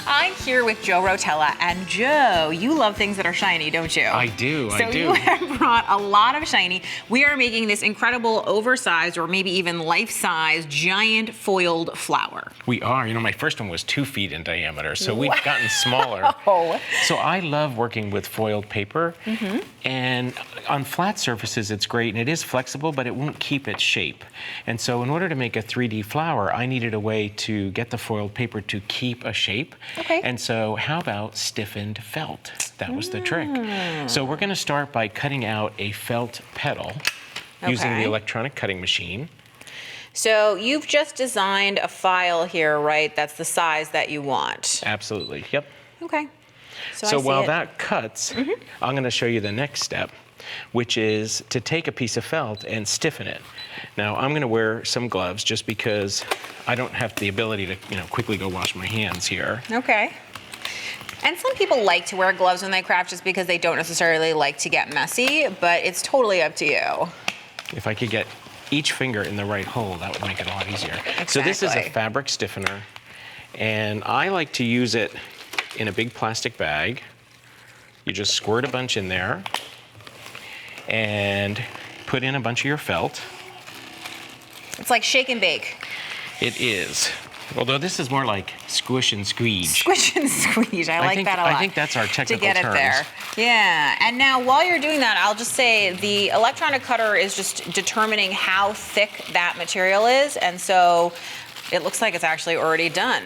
I'm here with Joe Rotella, and Joe, you love things that are shiny, don't you? I do, I do. So you have brought a lot of shiny. We are making this incredible oversized, or maybe even life-size, giant foiled flower. We are. You know, my first one was 2 feet in diameter, so we've gotten smaller. Oh. So I love working with foiled paper, and on flat surfaces it's great, and it is flexible, but it won't keep its shape. And so in order to make a 3D flower, I needed a way to get the foiled paper to keep a shape. Okay. And so how about stiffened felt? That was the trick. So we're going to start by cutting out a felt petal using the electronic cutting machine. So you've just designed a file here, right? That's the size that you want. Absolutely. Yep. Okay. So while that cuts, I'm going to show you the next step, which is to take a piece of felt and stiffen it. Now, I'm going to wear some gloves just because I don't have the ability to, quickly go wash my hands here. Okay. And some people like to wear gloves when they craft just because they don't necessarily like to get messy, but it's totally up to you. If I could get each finger in the right hole, that would make it a lot easier. Exactly. So this is a fabric stiffener, and I like to use it in a big plastic bag. You just squirt a bunch in there and put in a bunch of your felt. It's like shake and bake. It is. Although this is more like squish and squeeze. Squish and squeeze. I like that a lot. I think that's our technical to get terms. it there. Yeah. And now while you're doing that, I'll just say the electronic cutter is just determining how thick that material is. And so it looks like it's actually already done.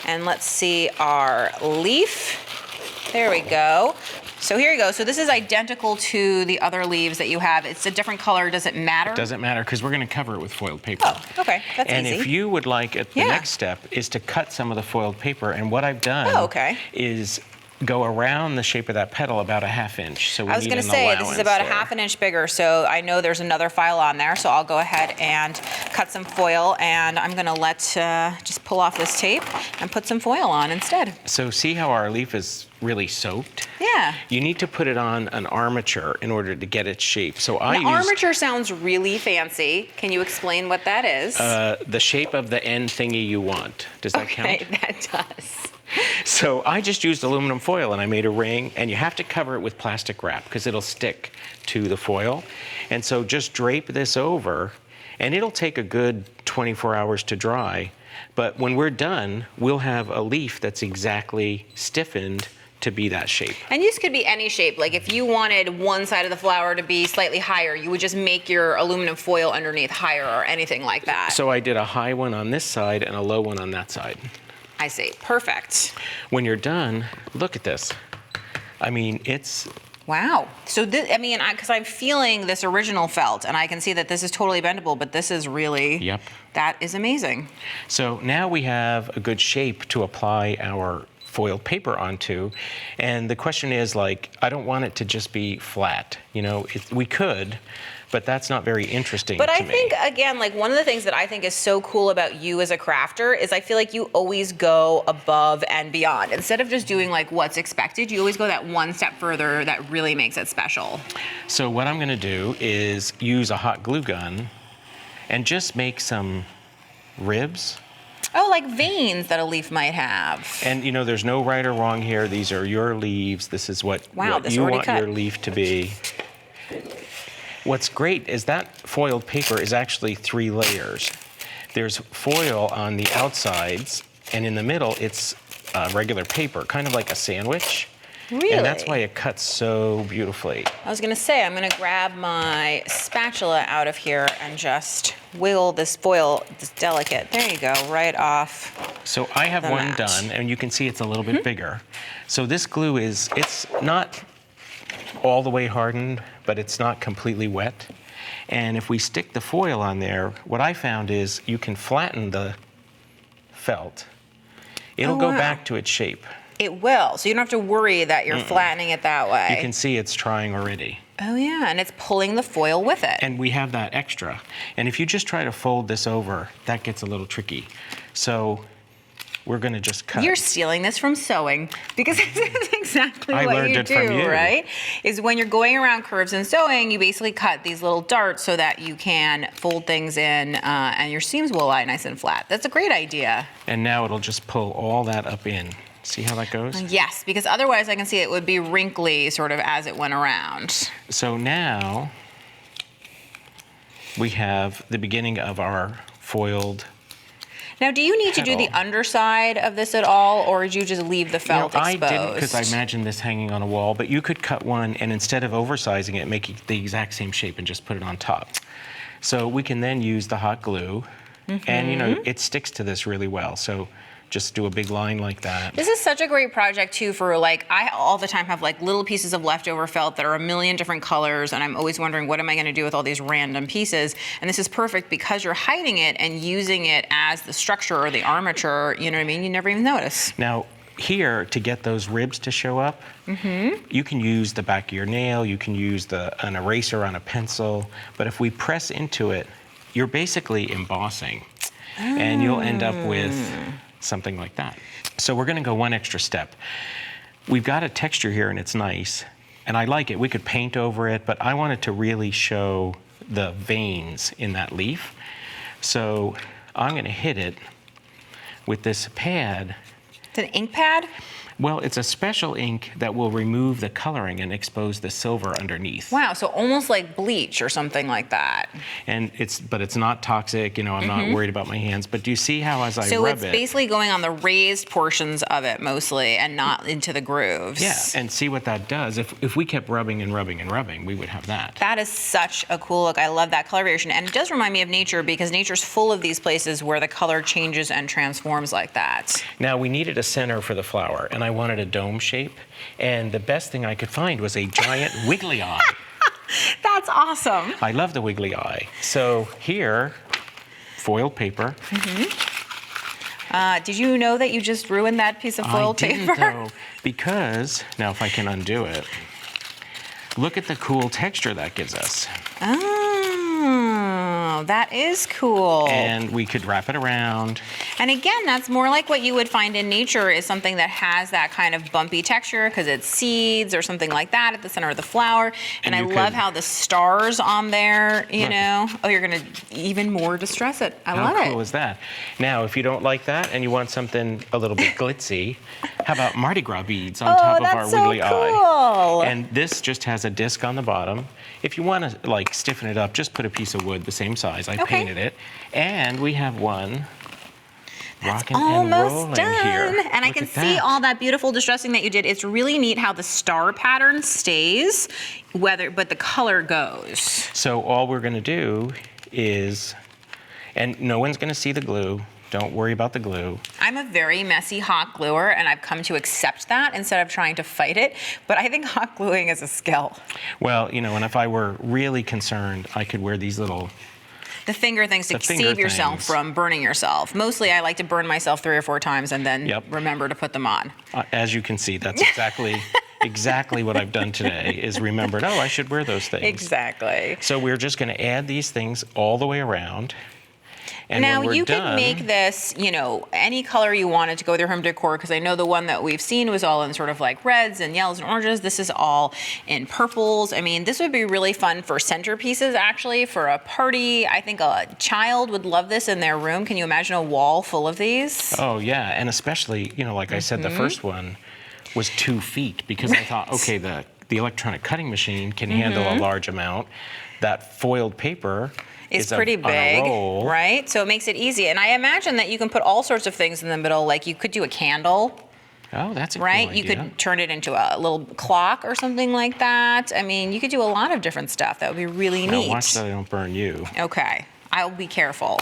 And let's see our leaf. There we go. So here you go. So this is identical to the other leaves that you have. It's a different color. Does it matter? It doesn't matter because we're going to cover it with foiled paper. Oh, okay. That's and easy. if you would like it, the next step is to cut some of the foiled paper. And what I've done is go around the shape of that petal about a ½ inch. So we I was going to say, this is about a ½ inch bigger, so I know there's another file on there, so I'll go ahead and cut some foil, and I'm going to just pull off this tape and put some foil on instead. So see how our leaf is really soaked? Yeah. You need to put it on an armature in order to get its shape. So armature sounds really fancy. Can you explain what that is? The shape of the end thingy you want. Does that count? Okay, that does. So I just used aluminum foil and I made a ring, and you have to cover it with plastic wrap because it'll stick to the foil. And so just drape this over, and it'll take a good 24 hours to dry. But when we're done, we'll have a leaf that's exactly stiffened to be that shape. And this could be any shape. Like if you wanted one side of the flower to be slightly higher, you would just make your aluminum foil underneath higher or anything like that. So I did a high one on this side and a low one on that side. I see. Perfect. When you're done, look at this. I mean, it's... Wow. So this, because I'm feeling this original felt, and I can see that this is totally bendable, but this is really... Yep. That is amazing. So now we have a good shape to apply our foiled paper onto. And the question is, like, I don't want it to just be flat. We could, but that's not very interesting to me. But I think, again, like one of the things that I think is so cool about you as a crafter is I feel like you always go above and beyond. Instead of just doing like what's expected, you always go that one step further that really makes it special. So what I'm going to do is use a hot glue gun and just make some ribs. Oh, like veins that a leaf might have. And there's no right or wrong here. These are your leaves. This is what you want your leaf to be. What's great is that foiled paper is actually 3 layers. There's foil on the outsides, and in the middle it's regular paper, kind of like a sandwich. Really? And that's why it cuts so beautifully. I was going to say, I'm going to grab my spatula out of here and just wiggle this foil, this delicate, there you go, right off. So I have one done, and you can see it's a little bit bigger. So this glue it's not all the way hardened, but it's not completely wet. And if we stick the foil on there, what I found is you can flatten the felt. It'll go back to its shape. It will, so you don't have to worry that you're flattening it that way. You can see it's trying already. Oh yeah, and it's pulling the foil with it. And we have that extra. And if you just try to fold this over, that gets a little tricky. So we're gonna just cut. You're stealing this from sewing because this is exactly I what learned you it from do, you. right? Is when you're going around curves in sewing, you basically cut these little darts so that you can fold things in and your seams will lie nice and flat. That's a great idea. And now it'll just pull all that up in. See how that goes? Yes, because otherwise I can see it would be wrinkly sort of as it went around. So now we have the beginning of our foiled. Now, do you need to do the petal. underside of this at all, or did you just leave the felt I exposed? didn't because I imagined this hanging on a wall, but you could cut one and instead of oversizing it, make it the exact same shape and just put it on top. So we can then use the hot glue, and you know, it sticks to this really well. So just do a big line like that. This is such a great project too for like, I all the time have like little pieces of leftover felt that are a million different colors and I'm always wondering what am I gonna do with all these random pieces? And this is perfect because you're hiding it and using it as the structure or the armature, you know what I mean? You never even notice. Now, here, to get those ribs to show up, you can use the back of your nail, you can use an eraser on a pencil, but if we press into it, you're basically embossing. And you'll end up with something like that. So we're gonna go one extra step. We've got a texture here and it's nice, and I like it. We could paint over it, but I want it to really show the veins in that leaf. So I'm gonna hit it with this pad. It's an ink pad? Well, it's a special ink that will remove the coloring and expose the silver underneath. Wow, so almost like bleach or something like that. And but it's not toxic, you know, I'm not worried about my hands. But do you see how as I So rub it's it? basically going on the raised portions of it mostly and not into the grooves. Yeah, and see what that does. If we kept rubbing and rubbing and rubbing, we would have that. That is such a cool look. I love that color variation. And it does remind me of nature because nature's full of these places where the color changes and transforms like that. Now, we needed a center for the flower, and I wanted a dome shape. And the best thing I could find was a giant wiggly eye. That's awesome. I love the wiggly eye. So here, foiled paper. Did you know that you just ruined that piece of foiled paper? I didn't, though, because, now if I can undo it, look at the cool texture that gives us. Oh, that is cool. And we could wrap it around. And again, that's more like what you would find in nature is something that has that kind of bumpy texture because it's seeds or something like that at the center of the flower. And I love how the stars on there, you know. Oh, you're gonna even more distress it. I love it. How cool is that? Now, if you don't like that and you want something a little bit glitzy, how about Mardi Gras beads on top of our wiggly eye? And this just has a disc on the bottom. If you want to like stiffen it up, just put a piece of wood the same size. I painted it. And we have one rocking and rolling here. And I can see all that beautiful distressing that you did. It's really neat how the star pattern stays, but the color goes. So all we're going to do is, and no one's going to see the glue. Don't worry about the glue. I'm a very messy hot gluer, and I've come to accept that instead of trying to fight it. But I think hot gluing is a skill. Well, you know, and if I were really concerned, I could wear these little the finger things to save yourself from burning yourself. Mostly I like to burn myself 3 or 4 times and then remember to put them on. As you can see, that's exactly what I've done today is remembered, oh, I should wear those things. Exactly. So we're just going to add these things all the way around. And now when we're you done, could make this, you know, any color you wanted to go with your home decor, because I know the one that we've seen was all in sort of like reds and yellows and oranges. This is all in purples. I mean, this would be really fun for centerpieces, actually, for a party. I think a child would love this in their room. Can you imagine a wall full of these? Oh, yeah. And especially, you know, like I said, the first one was 2 feet because I thought, okay, the electronic cutting machine can handle a large amount. That foiled paper is pretty big, right? So it makes it easy. And I imagine that you can put all sorts of things in the middle, like you could do a candle. Oh, that's a cool right? idea. You could turn it into a little clock or something like that. I mean, you could do a lot of different stuff. That would be really neat. Now watch that I don't burn you. Okay, I'll be careful.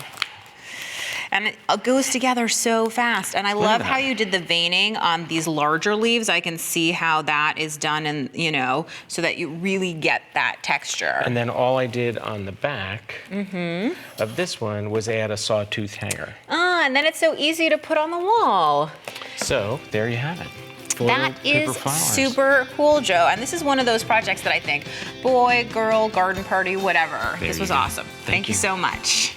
And it goes together so fast. And I love how you did the veining on these larger leaves. I can see how that is done, and you know, so that you really get that texture. And then all I did on the back of this one was add a sawtooth hanger. Ah, and then it's so easy to put on the wall. So there you have it. That is super cool, Joe. And this is one of those projects that I think, boy, girl, garden party, whatever. This was awesome. Thank you so much.